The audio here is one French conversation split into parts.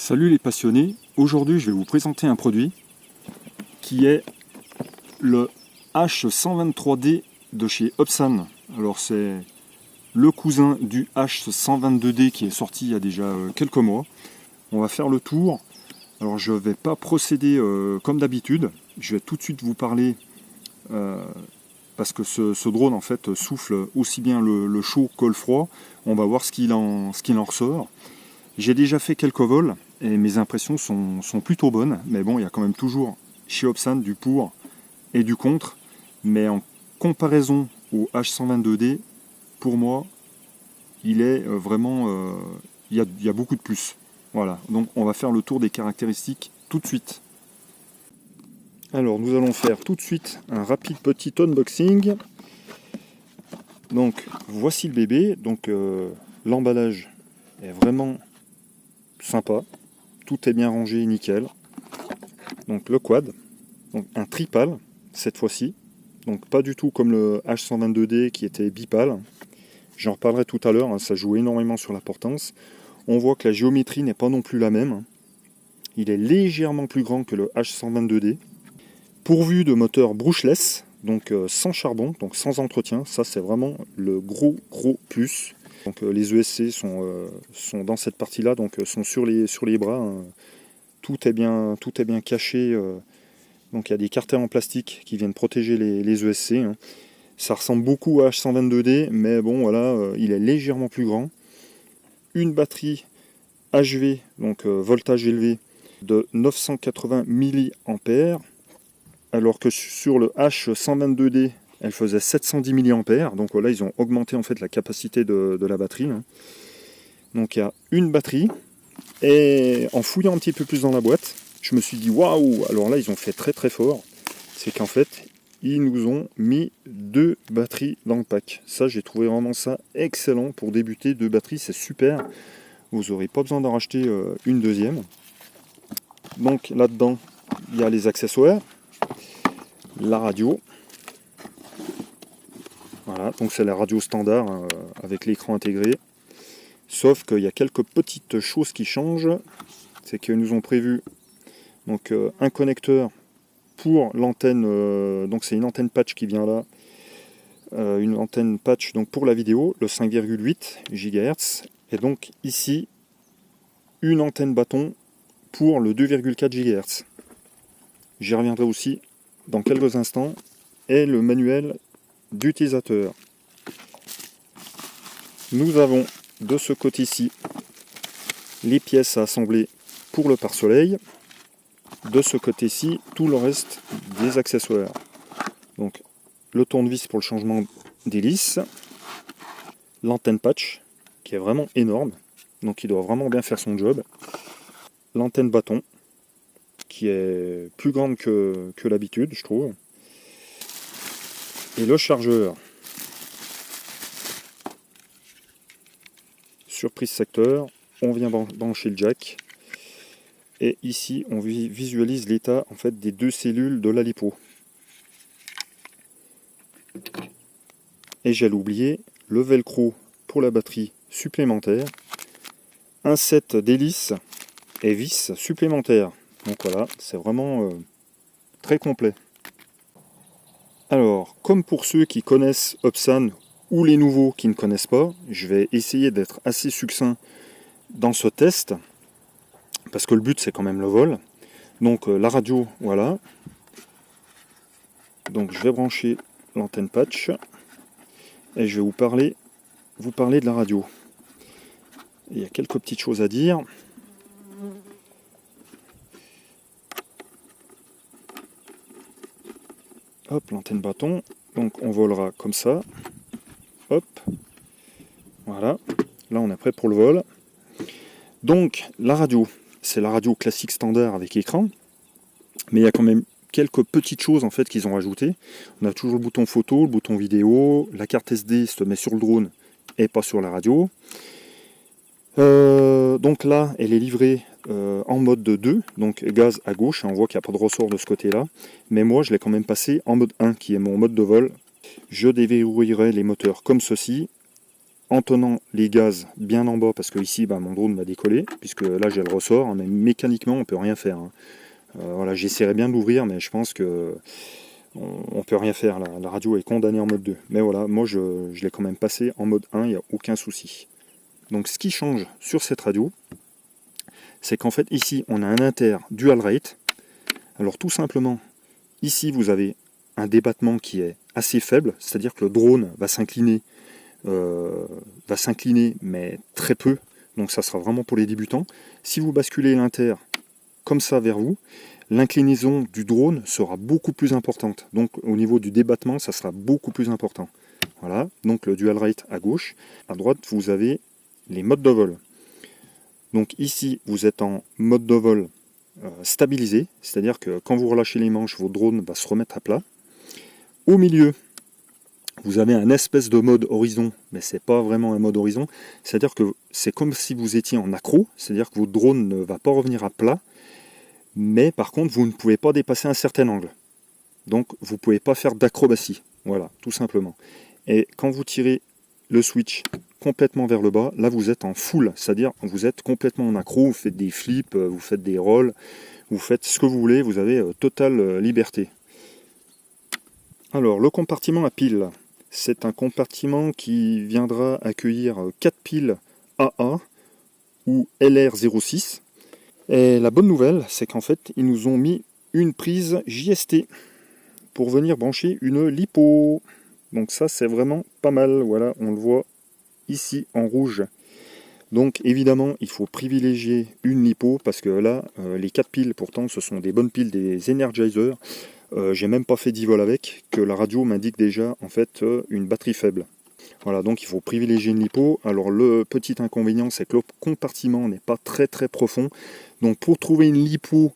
Salut les passionnés, aujourd'hui je vais vous présenter un produit qui est le H123D de chez Opsan. Alors c'est le cousin du H122D qui est sorti il y a déjà quelques mois. On va faire le tour. Alors je ne vais pas procéder comme d'habitude, je vais tout de suite vous parler parce que ce drone en fait souffle aussi bien le chaud que le froid. On va voir ce qu'il en ressort. J'ai déjà fait quelques vols et mes impressions sont plutôt bonnes, mais bon, il y a quand même toujours chez Opsan du pour et du contre, mais en comparaison au H122D, pour moi, il est vraiment, il y a beaucoup de plus. Voilà, donc on va faire le tour des caractéristiques tout de suite. Alors nous allons faire tout de suite un rapide petit unboxing. Donc voici le bébé, donc l'emballage est vraiment sympa, tout est bien rangé, nickel. Donc le quad, donc un tripale cette fois-ci, donc pas du tout comme le H122D qui était bipale. J'en reparlerai tout à l'heure, hein, ça joue énormément sur la portance. On voit que la géométrie n'est pas non plus la même. Il est légèrement plus grand que le H122D. Pourvu de moteur brushless, donc sans charbon, donc sans entretien. Ça c'est vraiment le gros plus. Donc les ESC sont dans cette partie-là, donc sont sur les bras. Hein. Tout est bien caché. Donc il y a des cartels en plastique qui viennent protéger les ESC. Hein. Ça ressemble beaucoup à H122D, mais bon voilà, il est légèrement plus grand. Une batterie HV, donc voltage élevé, de 980 mAh, alors que sur le H122D, elle faisait 710 mAh. Donc voilà, ils ont augmenté en fait la capacité de la batterie. Hein. Donc il y a une batterie. Et en fouillant un petit peu plus dans la boîte, je me suis dit waouh, alors là ils ont fait très fort. C'est qu'en fait, ils nous ont mis 2 batteries dans le pack. Ça, j'ai trouvé vraiment ça excellent pour débuter. 2 batteries, c'est super. Vous n'aurez pas besoin d'en racheter une deuxième. Donc là-dedans, il y a les accessoires, la radio. Voilà, donc c'est la radio standard hein, avec l'écran intégré. Sauf qu'il y a quelques petites choses qui changent. C'est qu'ils nous ont prévu donc, un connecteur pour l'antenne. Donc c'est une antenne patch qui vient là. Une antenne patch donc, pour la vidéo, le 5,8 GHz. Et donc ici, une antenne bâton pour le 2,4 GHz. J'y reviendrai aussi dans quelques instants. Et le manuel d'utilisateur. Nous avons de ce côté-ci les pièces à assembler pour le pare-soleil. De ce côté-ci, tout le reste des accessoires. Donc le tournevis pour le changement d'hélice, l'antenne patch qui est vraiment énorme, donc il doit vraiment bien faire son job, l'antenne bâton qui est plus grande que l'habitude, je trouve, et le chargeur. Surprise secteur, on vient brancher le jack. Et ici, on visualise l'état en fait, des 2 cellules de la lipo. Et j'allais oublier le velcro pour la batterie supplémentaire, un set d'hélices et vis supplémentaires. Donc voilà, c'est vraiment très complet. Alors, comme pour ceux qui connaissent Opsan ou les nouveaux qui ne connaissent pas, je vais essayer d'être assez succinct dans ce test. Parce que le but c'est quand même le vol. Donc la radio, voilà. Donc je vais brancher l'antenne patch. Et je vais vous parler de la radio. Il y a quelques petites choses à dire. Hop, l'antenne bâton. Donc on volera comme ça. Hop. Voilà. Là on est prêt pour le vol. Donc la radio. C'est la radio classique standard avec écran, mais il y a quand même quelques petites choses en fait qu'ils ont rajoutées. On a toujours le bouton photo, le bouton vidéo, la carte SD se met sur le drone et pas sur la radio. Donc là, elle est livrée en mode 2, donc gaz à gauche, on voit qu'il n'y a pas de ressort de ce côté-là, mais moi je l'ai quand même passé en mode 1, qui est mon mode de vol. Je déverrouillerai les moteurs comme ceci, en tenant les gaz bien en bas, parce que ici mon drone va décoller, puisque là j'ai le ressort, hein, mais mécaniquement on peut rien faire. Hein. Voilà, j'essaierai bien de l'ouvrir, mais je pense que on peut rien faire. La radio est condamnée en mode 2. Mais voilà, moi je l'ai quand même passé en mode 1, il n'y a aucun souci. Donc ce qui change sur cette radio, c'est qu'en fait ici on a un inter dual rate. Alors tout simplement, ici vous avez un débattement qui est assez faible, c'est-à-dire que le drone va s'incliner mais très peu, donc ça sera vraiment pour les débutants. Si vous basculez l'inter comme ça vers vous, l'inclinaison du drone sera beaucoup plus importante, donc au niveau du débattement ça sera beaucoup plus important. Voilà, donc le dual rate à gauche, à droite vous avez les modes de vol. Donc ici vous êtes en mode de vol stabilisé, c'est-à-dire que quand vous relâchez les manches, votre drone va se remettre à plat. Au milieu, vous avez un espèce de mode horizon, mais c'est pas vraiment un mode horizon, c'est-à-dire que c'est comme si vous étiez en accro, c'est-à-dire que votre drone ne va pas revenir à plat, mais par contre vous ne pouvez pas dépasser un certain angle. Donc vous ne pouvez pas faire d'acrobatie, voilà, tout simplement. Et quand vous tirez le switch complètement vers le bas, là vous êtes en full, c'est-à-dire vous êtes complètement en accro, vous faites des flips, vous faites des rolls, vous faites ce que vous voulez, vous avez totale liberté. Alors le compartiment à piles, c'est un compartiment qui viendra accueillir 4 piles AA ou LR06. Et la bonne nouvelle, c'est qu'en fait, ils nous ont mis une prise JST pour venir brancher une LiPo. Donc ça, c'est vraiment pas mal. Voilà, on le voit ici en rouge. Donc évidemment, il faut privilégier une LiPo parce que là, les 4 piles, pourtant, ce sont des bonnes piles, des Energizer. J'ai même pas fait 10 vols avec, que la radio m'indique déjà en fait une batterie faible. Voilà, donc il faut privilégier une LiPo. Alors le petit inconvénient, c'est que le compartiment n'est pas très profond. Donc pour trouver une LiPo,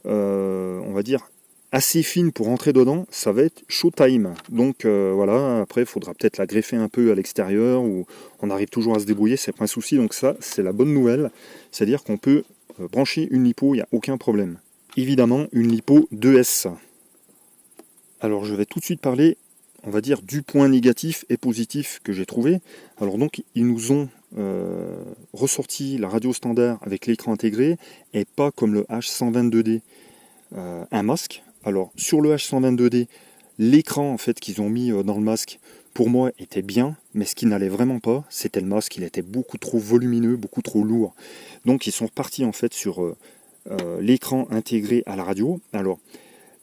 on va dire, assez fine pour rentrer dedans, ça va être showtime. Donc voilà, après il faudra peut-être la greffer un peu à l'extérieur, ou on arrive toujours à se débrouiller, c'est pas un souci. Donc ça, c'est la bonne nouvelle. C'est-à-dire qu'on peut brancher une LiPo, il n'y a aucun problème. Évidemment, une LiPo 2S. Alors je vais tout de suite parler, on va dire, du point négatif et positif que j'ai trouvé. Alors donc ils nous ont ressorti la radio standard avec l'écran intégré et pas comme le H122D un masque. Alors sur le H122D, l'écran en fait qu'ils ont mis dans le masque pour moi était bien, mais ce qui n'allait vraiment pas, c'était le masque. Il était beaucoup trop volumineux, beaucoup trop lourd. Donc ils sont repartis en fait sur l'écran intégré à la radio. Alors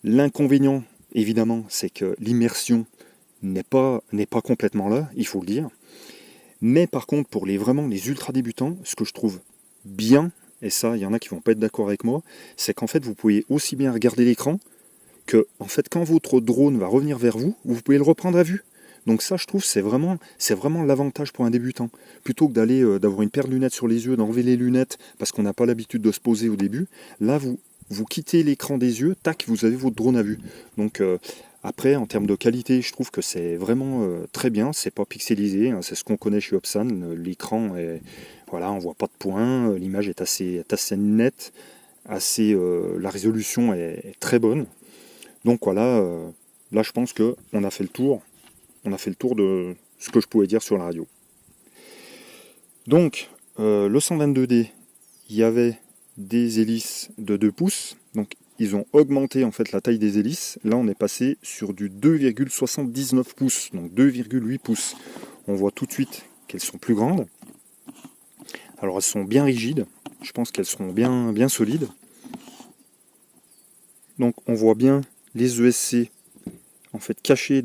l'inconvénient évidemment, c'est que l'immersion n'est pas complètement là, il faut le dire. Mais par contre, pour vraiment les ultra débutants, ce que je trouve bien, et ça, il y en a qui vont pas être d'accord avec moi, c'est qu'en fait, vous pouvez aussi bien regarder l'écran que, en fait, quand votre drone va revenir vers vous, vous pouvez le reprendre à vue. Donc ça, je trouve, c'est vraiment l'avantage pour un débutant. Plutôt que d'avoir une paire de lunettes sur les yeux, d'enlever les lunettes parce qu'on n'a pas l'habitude de se poser au début, là, vous quittez l'écran des yeux, tac, vous avez votre drone à vue. Donc après, en termes de qualité, je trouve que c'est vraiment très bien. C'est pas pixelisé, hein, c'est ce qu'on connaît chez Opsan. L'écran est, voilà, on voit pas de points, l'image est assez nette, la résolution est très bonne. Donc voilà, là je pense que on a fait le tour. On a fait le tour de ce que je pouvais dire sur la radio. Donc le 122D, il y avait des hélices de 2 pouces, donc ils ont augmenté en fait la taille des hélices. Là on est passé sur du 2,79 pouces, donc 2,8 pouces. On voit tout de suite qu'elles sont plus grandes. Alors elles sont bien rigides, je pense qu'elles seront bien solides. Donc on voit bien les ESC en fait cachés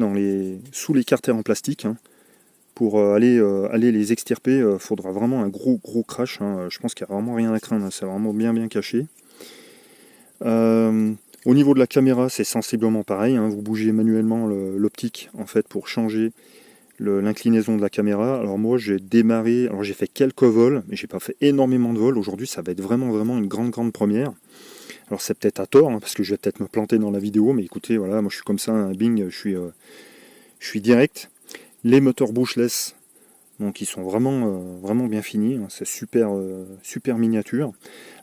sous les carters en plastique. Hein. Pour aller les extirper, il faudra vraiment un gros crash. Hein. Je pense qu'il n'y a vraiment rien à craindre, hein. C'est vraiment bien caché. Au niveau de la caméra, c'est sensiblement pareil. Hein. Vous bougez manuellement l'optique en fait pour changer l'inclinaison de la caméra. Alors moi j'ai démarré, alors j'ai fait quelques vols, mais j'ai pas fait énormément de vols. Aujourd'hui ça va être vraiment une grande première. Alors c'est peut-être à tort, hein, parce que je vais peut-être me planter dans la vidéo, mais écoutez, voilà, moi je suis comme ça, un bing, je suis direct. Les moteurs bushless, donc ils sont vraiment bien finis, hein, c'est super miniature.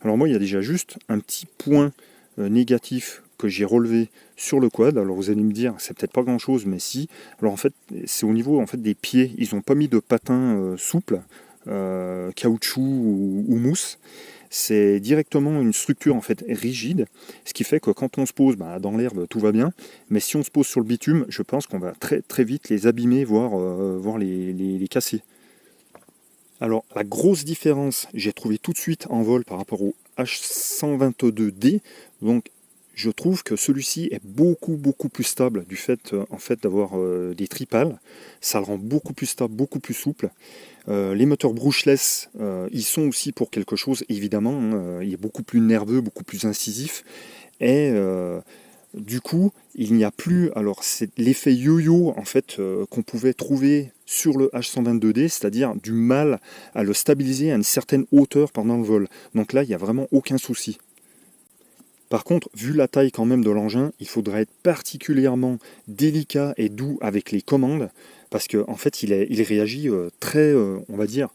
Alors moi il y a déjà juste un petit point négatif que j'ai relevés sur le quad. Alors vous allez me dire, c'est peut-être pas grand-chose, mais si. Alors en fait, c'est au niveau en fait, des pieds. Ils n'ont pas mis de patins souples, caoutchouc ou mousse. C'est directement une structure en fait rigide, ce qui fait que quand on se pose dans l'herbe, tout va bien, mais si on se pose sur le bitume, je pense qu'on va très très vite les abîmer, voire les casser. Alors la grosse différence, j'ai trouvé tout de suite en vol par rapport au H122D, donc je trouve que celui-ci est beaucoup plus stable du fait en fait d'avoir des tripales. Ça le rend beaucoup plus stable, beaucoup plus souple. Les moteurs brushless, ils sont aussi pour quelque chose, évidemment. Il est beaucoup plus nerveux, beaucoup plus incisif. Et du coup, il n'y a plus. Alors, c'est l'effet yo-yo en fait qu'on pouvait trouver sur le H122D, c'est-à-dire du mal à le stabiliser à une certaine hauteur pendant le vol. Donc là, il n'y a vraiment aucun souci. Par contre, vu la taille quand même de l'engin, il faudrait être particulièrement délicat et doux avec les commandes, parce qu'en fait, il réagit très, on va dire,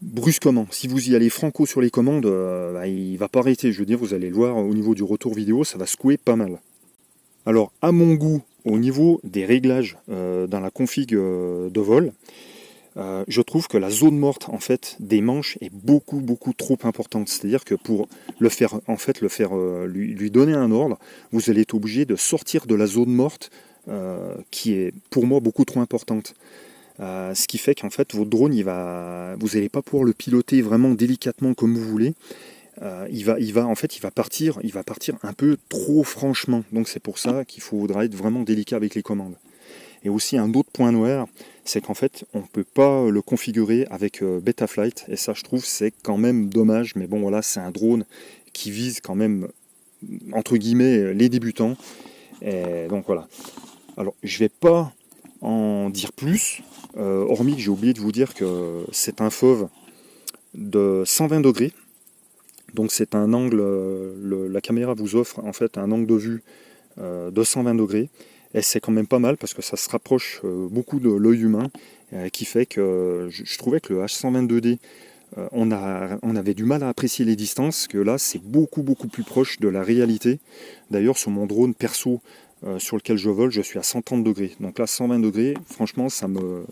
brusquement. Si vous y allez franco sur les commandes, il ne va pas arrêter. Je veux dire, vous allez le voir au niveau du retour vidéo, ça va secouer pas mal. Alors, à mon goût, au niveau des réglages dans la config de vol, je trouve que la zone morte en fait des manches est beaucoup trop importante. C'est-à-dire que pour lui donner un ordre, vous allez être obligé de sortir de la zone morte qui est pour moi beaucoup trop importante. Ce qui fait qu'en fait votre drone vous n'allez pas pouvoir le piloter vraiment délicatement comme vous voulez. Il va partir un peu trop franchement. Donc c'est pour ça qu'il faudra être vraiment délicat avec les commandes. Et aussi un autre point noir, c'est qu'en fait, on ne peut pas le configurer avec Betaflight. Et ça, je trouve, c'est quand même dommage. Mais bon, voilà, c'est un drone qui vise quand même, entre guillemets, les débutants. Et donc voilà. Alors, je ne vais pas en dire plus, hormis que j'ai oublié de vous dire que c'est un FOV de 120 degrés. Donc c'est un angle, la caméra vous offre en fait un angle de vue de 120 degrés. Et c'est quand même pas mal parce que ça se rapproche beaucoup de l'œil humain, qui fait que je trouvais que le H122D, on avait du mal à apprécier les distances, que là c'est beaucoup plus proche de la réalité. D'ailleurs sur mon drone perso sur lequel je vole, je suis à 130 degrés. Donc là 120 degrés, franchement ça me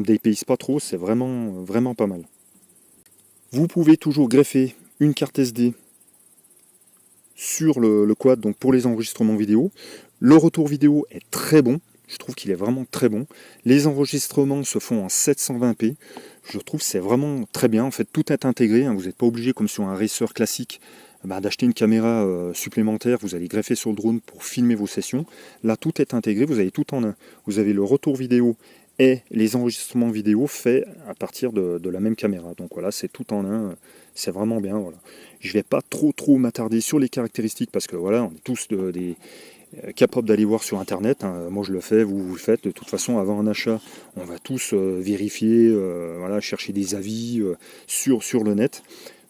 dépayse pas trop, c'est vraiment pas mal. Vous pouvez toujours greffer une carte SD sur le quad, donc pour les enregistrements vidéo. Le retour vidéo est très bon, je trouve qu'il est vraiment très bon. Les enregistrements se font en 720p, je trouve que c'est vraiment très bien. En fait, tout est intégré, hein. Vous n'êtes pas obligé, comme sur un racer classique, d'acheter une caméra supplémentaire, vous allez greffer sur le drone pour filmer vos sessions. Là, tout est intégré, vous avez tout en un. Vous avez le retour vidéo et les enregistrements vidéo faits à partir de la même caméra. Donc voilà, c'est tout en un, c'est vraiment bien. Voilà. Je ne vais pas trop m'attarder sur les caractéristiques parce que voilà, on est tous capables d'aller voir sur internet, hein. Moi je le fais, vous le faites. De toute façon, avant un achat, on va tous vérifier, chercher des avis sur le net.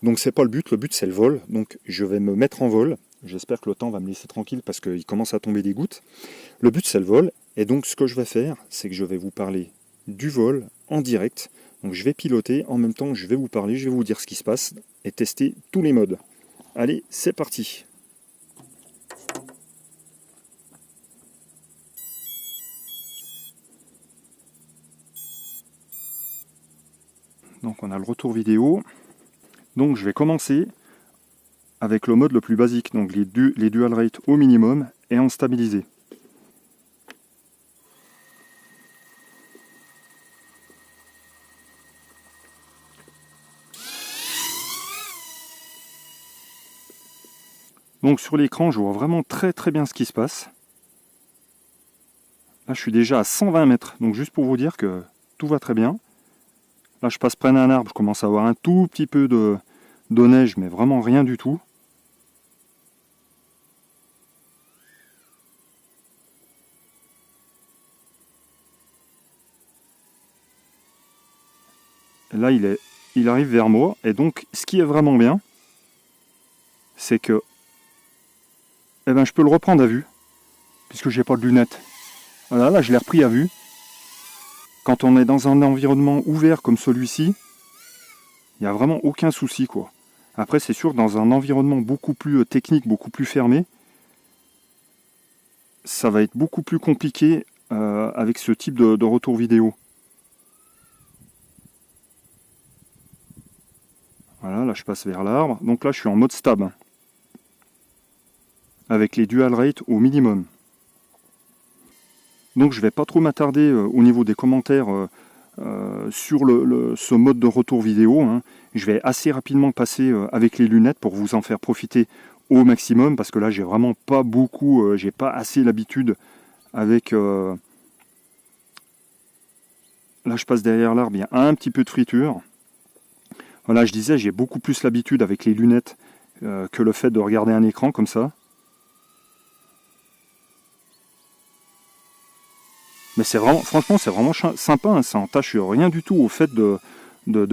Donc c'est pas le but c'est le vol. Donc je vais me mettre en vol. J'espère que le temps va me laisser tranquille parce qu'il commence à tomber des gouttes. Le but c'est le vol. Et donc ce que je vais faire, c'est que je vais vous parler du vol en direct. Donc je vais piloter, en même temps je vais vous parler, je vais vous dire ce qui se passe et tester tous les modes. Allez, c'est parti. Donc on a le retour vidéo. Donc je vais commencer avec le mode le plus basique, donc les dual rate au minimum et en stabilisé. Donc sur l'écran, je vois vraiment très bien ce qui se passe. Là, je suis déjà à 120 mètres, donc juste pour vous dire que tout va très bien. Là, je passe près d'un arbre, je commence à avoir un tout petit peu de neige, mais vraiment rien du tout. Et là, il arrive vers moi, et donc, ce qui est vraiment bien, c'est que je peux le reprendre à vue, puisque j'ai pas de lunettes. Voilà, là, je l'ai repris à vue. Quand on est dans un environnement ouvert comme celui-ci, il n'y a vraiment aucun souci, quoi. Après, c'est sûr, dans un environnement beaucoup plus technique, beaucoup plus fermé, ça va être beaucoup plus compliqué avec ce type de retour vidéo. Voilà, là je passe vers l'arbre. Donc là je suis en mode stab. Avec les dual rate au minimum. Donc je ne vais pas trop m'attarder au niveau des commentaires sur ce mode de retour vidéo. Hein. Je vais assez rapidement passer avec les lunettes pour vous en faire profiter au maximum, parce que là j'ai vraiment pas beaucoup, j'ai pas assez l'habitude avec... là je passe derrière l'arbre, il y a un petit peu de friture. Voilà, je disais, j'ai beaucoup plus l'habitude avec les lunettes que le fait de regarder un écran comme ça. Mais c'est vraiment, franchement, c'est vraiment sympa, hein, ça n'entache rien du tout au fait de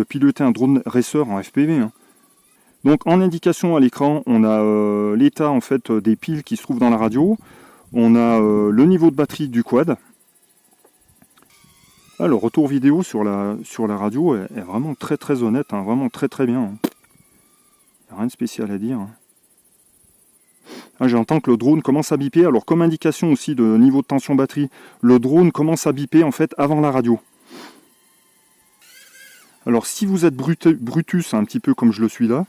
piloter un drone racer en FPV. Hein. Donc en indication à l'écran, on a l'état en fait des piles qui se trouvent dans la radio. On a le niveau de batterie du quad. Ah, le retour vidéo sur la radio est vraiment très très honnête, hein, vraiment très très bien. Hein. Il n'y a rien de spécial à dire. Hein. Ah, j'entends que le drone commence à biper. Alors comme indication aussi de niveau de tension batterie, le drone commence à biper en fait avant la radio. Alors si vous êtes Brutus, un petit peu comme je le suis là,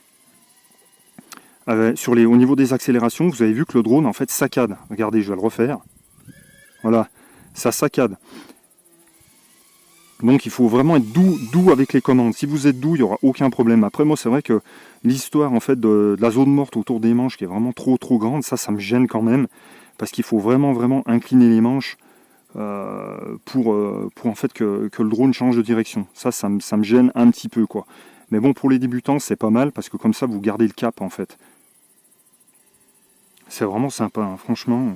au niveau des accélérations, vous avez vu que le drone en fait saccade. Regardez, je vais le refaire. Voilà, ça saccade. Donc il faut vraiment être doux avec les commandes. Si vous êtes doux, il n'y aura aucun problème. Après moi c'est vrai que l'histoire en fait de la zone morte autour des manches qui est vraiment trop grande, ça me gêne quand même. Parce qu'il faut vraiment incliner les manches pour en fait que le drone change de direction. Ça me gêne un petit peu quoi. Mais bon, pour les débutants c'est pas mal parce que comme ça vous gardez le cap en fait. C'est vraiment sympa, hein, franchement.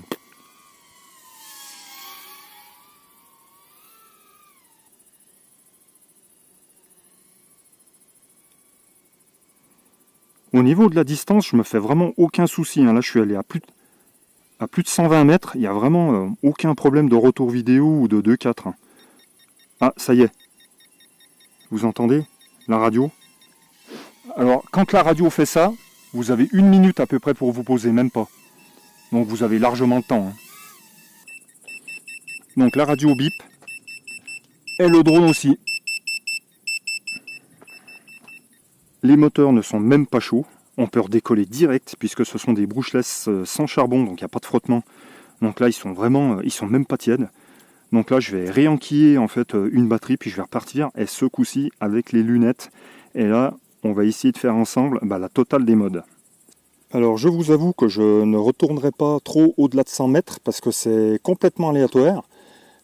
Au niveau de la distance, je me fais vraiment aucun souci. Hein. Là, je suis allé à plus de 120 mètres. Il n'y a vraiment aucun problème de retour vidéo ou de 2.4. Hein. Ah, ça y est. Vous entendez la radio? Alors, quand la radio fait ça, vous avez 1 minute à peu près pour vous poser, même pas. Donc, vous avez largement le temps. Hein. Donc, la radio bip. Et le drone aussi. Les moteurs ne sont même pas chauds. On peut redécoller direct puisque ce sont des brushless sans charbon, donc il n'y a pas de frottement. Donc là, ils sont même pas tièdes. Donc là, je vais réenquiller en fait une batterie, puis je vais repartir. Et ce coup-ci avec les lunettes. Et là, on va essayer de faire ensemble la totale des modes. Alors, je vous avoue que je ne retournerai pas trop au-delà de 100 mètres parce que c'est complètement aléatoire.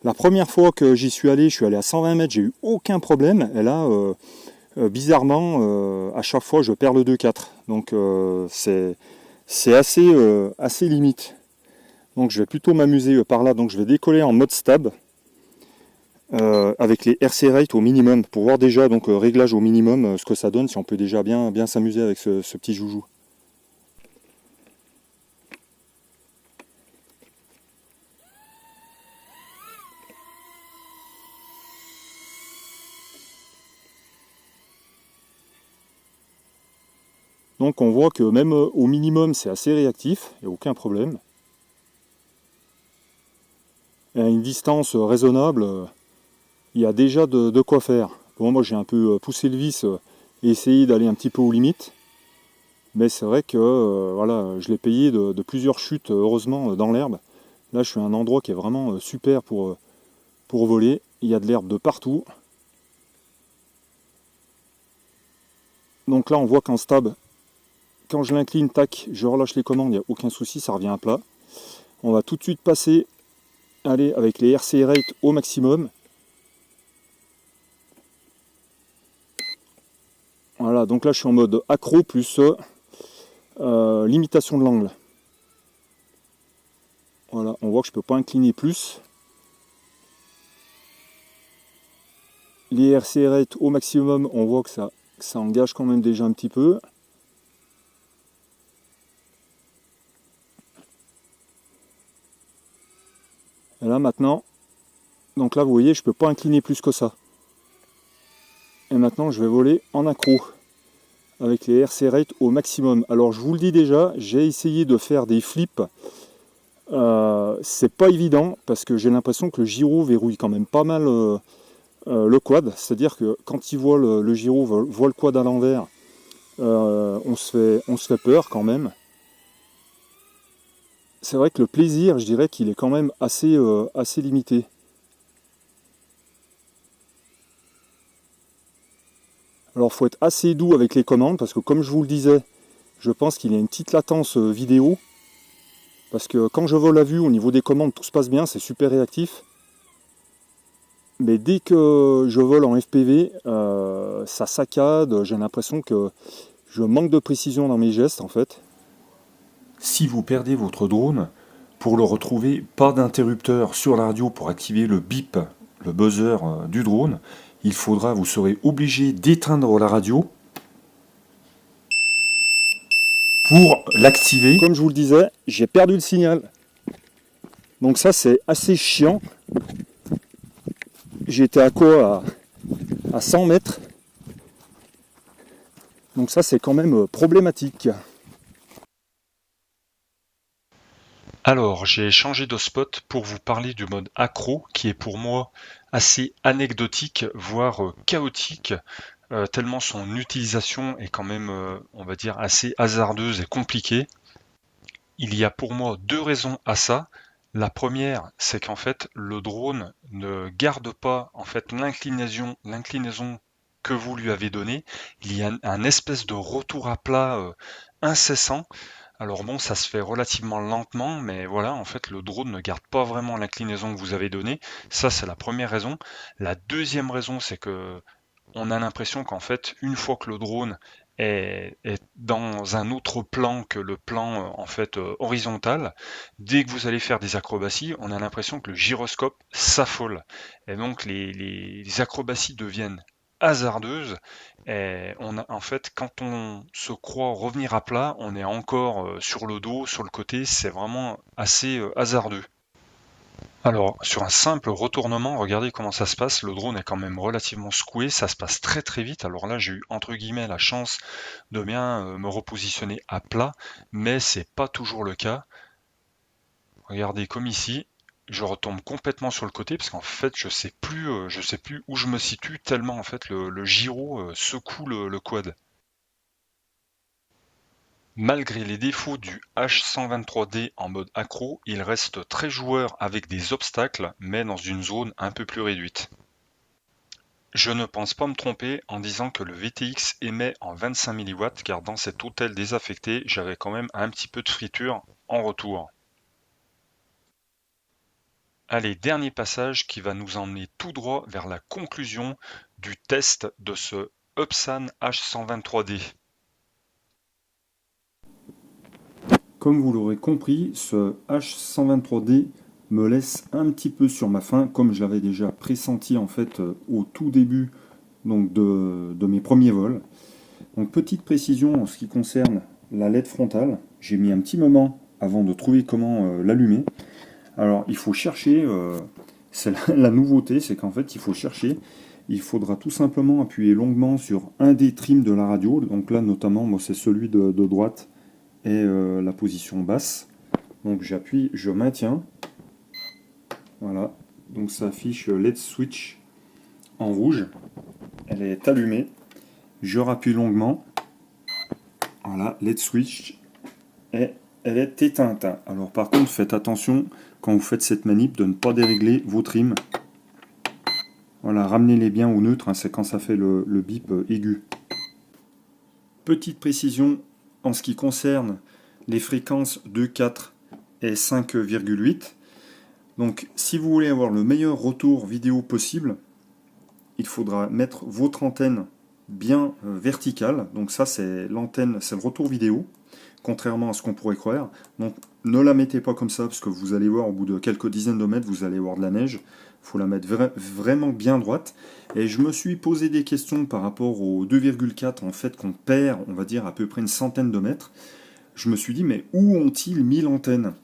La première fois que j'y suis allé à 120 mètres, j'ai eu aucun problème. Et là, bizarrement, à chaque fois, je perds le 2.4. Donc, c'est assez limite. Donc, je vais plutôt m'amuser par là. Donc, je vais décoller en mode stab avec les RC rate au minimum pour voir déjà, donc réglage au minimum, ce que ça donne, si on peut déjà bien s'amuser avec ce petit joujou. Donc on voit que même au minimum c'est assez réactif, il n'y a aucun problème. Et à une distance raisonnable, il y a déjà de quoi faire. Bon, moi j'ai un peu poussé le vis et essayé d'aller un petit peu aux limites. Mais c'est vrai que voilà, je l'ai payé de plusieurs chutes, heureusement, dans l'herbe. Là je suis à un endroit qui est vraiment super pour voler. Il y a de l'herbe de partout. Donc là on voit qu'en stab, quand je l'incline, tac, je relâche les commandes, il n'y a aucun souci, ça revient à plat. On va tout de suite passer, aller avec les RC rate au maximum. Voilà, donc là je suis en mode accro plus limitation de l'angle. Voilà, on voit que je ne peux pas incliner plus. Les RC rate au maximum, on voit que ça engage quand même déjà un petit peu. Et là maintenant, donc là vous voyez, je ne peux pas incliner plus que ça. Et maintenant je vais voler en accro avec les RC rate au maximum. Alors je vous le dis déjà, j'ai essayé de faire des flips c'est pas évident parce que j'ai l'impression que le gyro verrouille quand même pas mal le quad. C'est-à-dire que quand il voit le gyro, voit le quad à l'envers, on se fait peur quand même. C'est vrai que le plaisir, je dirais qu'il est quand même assez limité. Alors il faut être assez doux avec les commandes parce que comme je vous le disais, je pense qu'il y a une petite latence vidéo. Parce que quand je vole à vue, au niveau des commandes, tout se passe bien, c'est super réactif. Mais dès que je vole en FPV, ça saccade, j'ai l'impression que je manque de précision dans mes gestes en fait. Si vous perdez votre drone, pour le retrouver, pas d'interrupteur sur la radio pour activer le bip, le buzzer du drone. Vous serez obligé d'éteindre la radio pour l'activer. Comme je vous le disais, j'ai perdu le signal. Donc ça c'est assez chiant. J'étais à quoi à 100 mètres. Donc ça c'est quand même problématique. Alors, j'ai changé de spot pour vous parler du mode accro, qui est pour moi assez anecdotique, voire chaotique, tellement son utilisation est quand même, on va dire, assez hasardeuse et compliquée. Il y a pour moi deux raisons à ça. La première, c'est qu'en fait, le drone ne garde pas en fait l'inclinaison que vous lui avez donnée. Il y a un espèce de retour à plat incessant. Alors bon, ça se fait relativement lentement, mais voilà, en fait, le drone ne garde pas vraiment l'inclinaison que vous avez donnée. Ça, c'est la première raison. La deuxième raison, c'est que on a l'impression qu'en fait, une fois que le drone est dans un autre plan que le plan en fait horizontal, dès que vous allez faire des acrobaties, on a l'impression que le gyroscope s'affole. Et donc les acrobaties deviennent hasardeuses. Et en fait, quand on se croit revenir à plat, on est encore sur le dos, sur le côté, c'est vraiment assez hasardeux. Alors, sur un simple retournement, regardez comment ça se passe. Le drone est quand même relativement secoué, ça se passe très très vite. Alors là, j'ai eu entre guillemets la chance de bien me repositionner à plat, mais c'est pas toujours le cas. Regardez comme ici, je retombe complètement sur le côté parce qu'en fait, je sais plus où je me situe tellement en fait le gyro secoue le quad. Malgré les défauts du H123D en mode accro, il reste très joueur avec des obstacles, mais dans une zone un peu plus réduite. Je ne pense pas me tromper en disant que le VTX émet en 25 mW car dans cet hôtel désaffecté, j'avais quand même un petit peu de friture en retour. Allez, dernier passage qui va nous emmener tout droit vers la conclusion du test de ce Upsan H123D. Comme vous l'aurez compris, ce H123D me laisse un petit peu sur ma faim, comme je l'avais déjà pressenti en fait au tout début donc de mes premiers vols. Donc petite précision en ce qui concerne la LED frontale, j'ai mis un petit moment avant de trouver comment l'allumer. Alors il faut chercher, c'est la nouveauté, c'est qu'en fait il faut chercher, il faudra tout simplement appuyer longuement sur un des trims de la radio, donc là notamment moi c'est celui de droite et la position basse. Donc j'appuie, je maintiens, voilà, donc ça affiche LED switch en rouge, elle est allumée, je rappuie longuement, voilà, LED switch, et elle est éteinte. Alors par contre, faites attention quand vous faites cette manip de ne pas dérégler vos trims. Voilà, ramenez-les bien au neutre, c'est quand ça fait le bip aigu. Petite précision en ce qui concerne les fréquences 2, 4 et 5,8. Donc si vous voulez avoir le meilleur retour vidéo possible, il faudra mettre votre antenne bien verticale. Donc ça c'est l'antenne, c'est le retour vidéo, contrairement à ce qu'on pourrait croire. Donc ne la mettez pas comme ça parce que vous allez voir au bout de quelques dizaines de mètres, vous allez voir de la neige. Il faut la mettre vraiment bien droite. Et je me suis posé des questions par rapport au 2,4 en fait qu'on perd, on va dire à peu près une centaine de mètres. Je me suis dit mais où ont-ils mis l'antenne?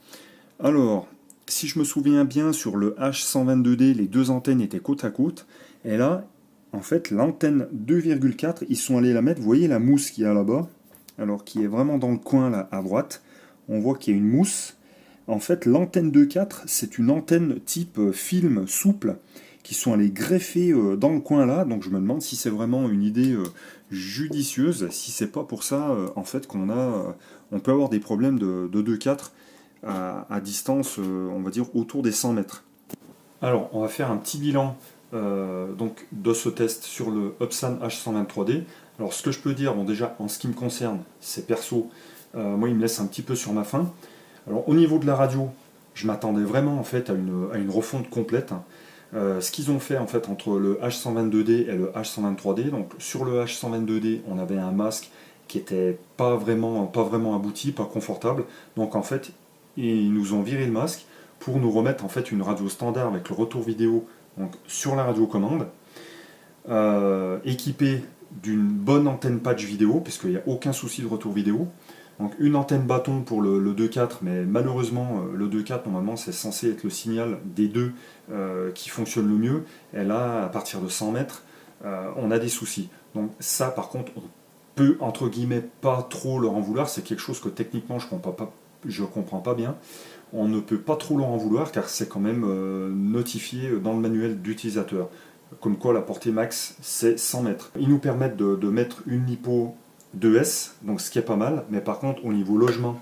Alors, si je me souviens bien, sur le H122D, les deux antennes étaient côte à côte. Et là, en fait, l'antenne 2,4, ils sont allés la mettre. Vous voyez la mousse qu'il y a là-bas? Alors, qui est vraiment dans le coin, là, à droite. On voit qu'il y a une mousse. En fait, l'antenne 2.4, c'est une antenne type film souple qui sont allés greffer dans le coin là. Donc je me demande si c'est vraiment une idée judicieuse, si c'est pas pour ça en fait on peut avoir des problèmes de 2.4 à distance, on va dire autour des 100 mètres. Alors, on va faire un petit bilan donc, de ce test sur le Upsan H123D. Alors, ce que je peux dire, bon, déjà, en ce qui me concerne, c'est perso, moi, il me laisse un petit peu sur ma faim. Alors, au niveau de la radio, je m'attendais vraiment en fait à une refonte complète. Ce qu'ils ont fait en fait entre le H122D et le H123D, donc sur le H122D, on avait un masque qui était pas vraiment abouti, pas confortable. Donc en fait, ils nous ont viré le masque pour nous remettre en fait une radio standard avec le retour vidéo donc, sur la radiocommande, équipée d'une bonne antenne patch vidéo, puisqu'il n'y a aucun souci de retour vidéo. Donc une antenne bâton pour le 2.4, mais malheureusement le 2.4 normalement c'est censé être le signal des deux qui fonctionne le mieux. Et là, à partir de 100 mètres, on a des soucis. Donc ça par contre, on peut entre guillemets pas trop leur en vouloir. C'est quelque chose que techniquement je comprends pas bien. On ne peut pas trop leur en vouloir car c'est quand même notifié dans le manuel d'utilisateur. Comme quoi la portée max c'est 100 mètres. Ils nous permettent de mettre une lipo 2S, donc ce qui est pas mal, mais par contre au niveau logement,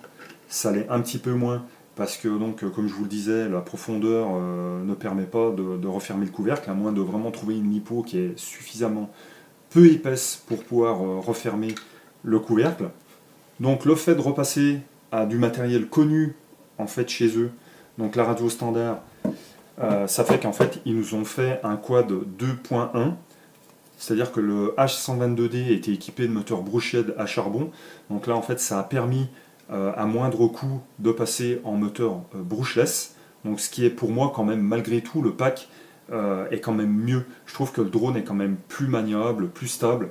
ça l'est un petit peu moins, parce que donc comme je vous le disais, la profondeur ne permet pas de refermer le couvercle, à moins de vraiment trouver une lipo qui est suffisamment peu épaisse pour pouvoir refermer le couvercle. Donc le fait de repasser à du matériel connu en fait chez eux, donc la radio standard, ça fait qu'en fait ils nous ont fait un quad 2.1. C'est-à-dire que le H122D était équipé de moteur Brushed à charbon. Donc là, en fait, ça a permis à moindre coût de passer en moteur brushless. Donc ce qui est pour moi quand même, malgré tout, le pack est quand même mieux. Je trouve que le drone est quand même plus maniable, plus stable,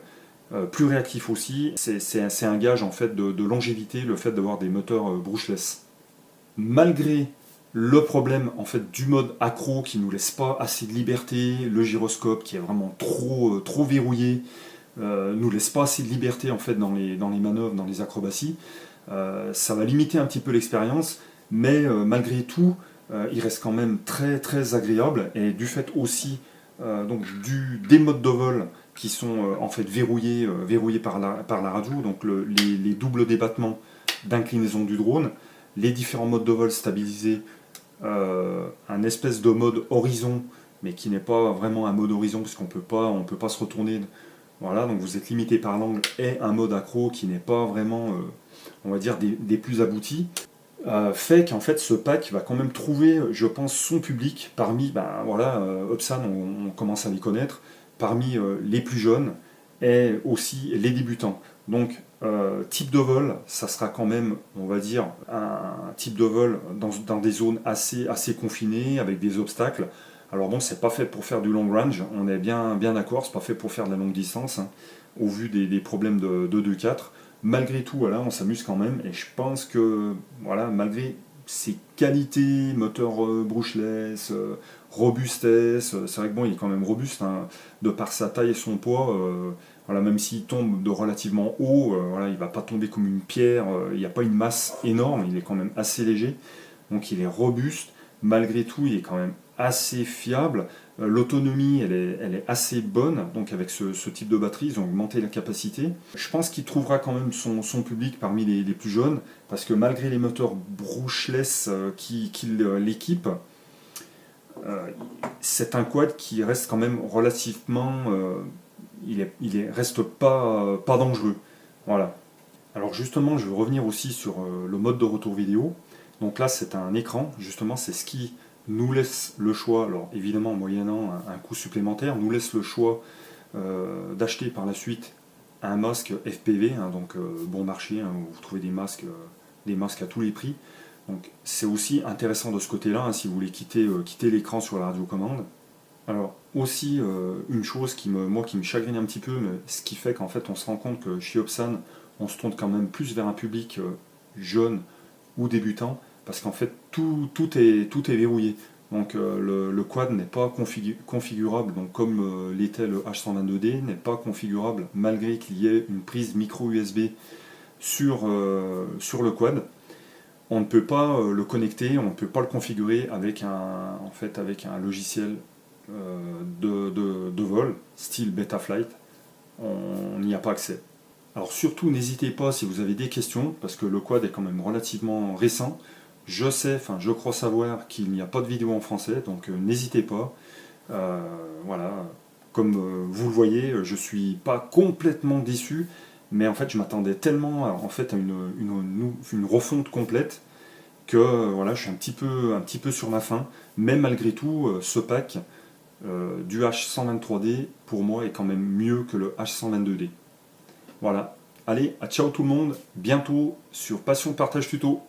plus réactif aussi. C'est un gage en fait de longévité, le fait d'avoir des moteurs brushless. Malgré le problème en fait du mode accro qui nous laisse pas assez de liberté, le gyroscope qui est vraiment trop verrouillé, nous laisse pas assez de liberté en fait dans les manœuvres, dans les acrobaties, ça va limiter un petit peu l'expérience, mais malgré tout, il reste quand même très agréable, et du fait aussi donc des modes de vol qui sont en fait verrouillés par la radio, donc les doubles débattements d'inclinaison du drone, les différents modes de vol stabilisés, un espèce de mode horizon, mais qui n'est pas vraiment un mode horizon, puisqu'on peut pas se retourner. Voilà, donc vous êtes limité par l'angle, et un mode accro qui n'est pas vraiment, on va dire, des plus aboutis, fait qu'en fait ce pack va quand même trouver, je pense, son public parmi, Upsan, on commence à les connaître, parmi les plus jeunes et aussi les débutants. Donc type de vol, ça sera quand même, on va dire, un type de vol dans des zones assez confinées, avec des obstacles. Alors bon, c'est pas fait pour faire du long range, on est bien d'accord, c'est pas fait pour faire de la longue distance, hein, au vu des problèmes de 2.4. Malgré tout, voilà, on s'amuse quand même, et je pense que, voilà, malgré ses qualités, moteur brushless, robustesse, c'est vrai que bon, il est quand même robuste, hein, de par sa taille et son poids. Voilà, même s'il tombe de relativement haut, voilà, il ne va pas tomber comme une pierre, il n'y a pas une masse énorme, il est quand même assez léger, donc il est robuste. Malgré tout, il est quand même assez fiable. L'autonomie, elle est assez bonne, donc avec ce type de batterie, ils ont augmenté la capacité. Je pense qu'il trouvera quand même son public parmi les plus jeunes, parce que malgré les moteurs brushless qui l'équipent, c'est un quad qui reste quand même relativement... reste pas dangereux. Voilà. Alors justement, je vais revenir aussi sur le mode de retour vidéo. Donc là, c'est un écran, justement, c'est ce qui nous laisse le choix, alors évidemment, moyennant un coût supplémentaire, nous laisse le choix d'acheter par la suite un masque FPV, hein, donc bon marché, hein, où vous trouvez des masques à tous les prix. Donc c'est aussi intéressant de ce côté-là, hein, si vous voulez quitter l'écran sur la radiocommande. Alors aussi une chose qui me chagrine un petit peu, mais ce qui fait qu'en fait on se rend compte que chez Upsan on se tourne quand même plus vers un public jeune ou débutant, parce qu'en fait tout est verrouillé. Donc le quad n'est pas configurable, donc comme l'était le H122D, n'est pas configurable malgré qu'il y ait une prise micro USB sur le quad. on ne peut pas le connecter, on ne peut pas le configurer avec un logiciel de vol, style Betaflight. On n'y a pas accès. Alors surtout, n'hésitez pas si vous avez des questions, parce que le quad est quand même relativement récent. Je crois savoir qu'il n'y a pas de vidéo en français, donc n'hésitez pas. Voilà, comme vous le voyez, je suis pas complètement déçu, mais en fait, je m'attendais tellement à une refonte complète que voilà, je suis un petit peu sur ma faim. Mais malgré tout, ce pack du H123D pour moi est quand même mieux que le H122D. Voilà. Allez, à ciao tout le monde, bientôt sur Passion Partage Tuto.